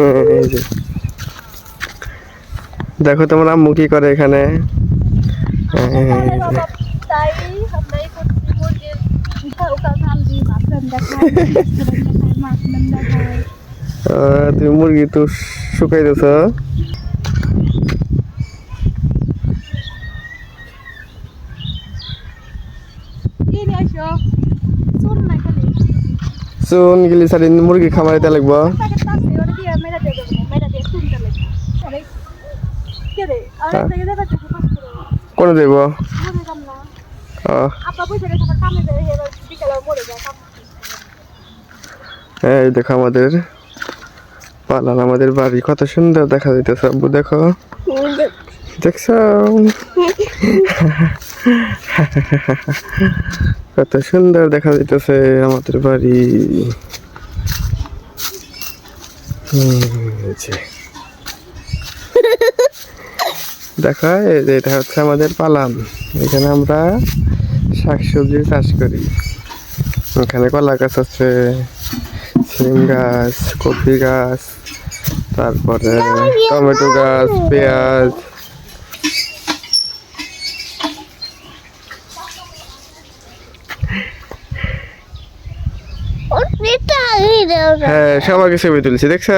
এই যে দেখো তোমার আম্মু কি করে এখানে। তুমি মুরগি তো শুকাই দিছ। চুন গিলি সারি মুরগি খামাইতে লাগবো। কোন দেব? এই দেখো আমাদের পালান, আমাদের বাড়ি কত সুন্দর দেখা যাইতেছে। আব্বু দেখো, দেখছ কত সুন্দর দেখা যাইতেছে আমাদের বাড়ি। দেখো এটা হচ্ছে আমাদের পালান, এখানে আমরা শাকসবজি চাষ করি। এখানে কলা গাছ আছে, সিম গাছ, কপি গাছ, তারপরে টমেটো গাছ, পেঁয়াজ। হ্যাঁ সবাইকে ছবি তুলছি, দেখছো?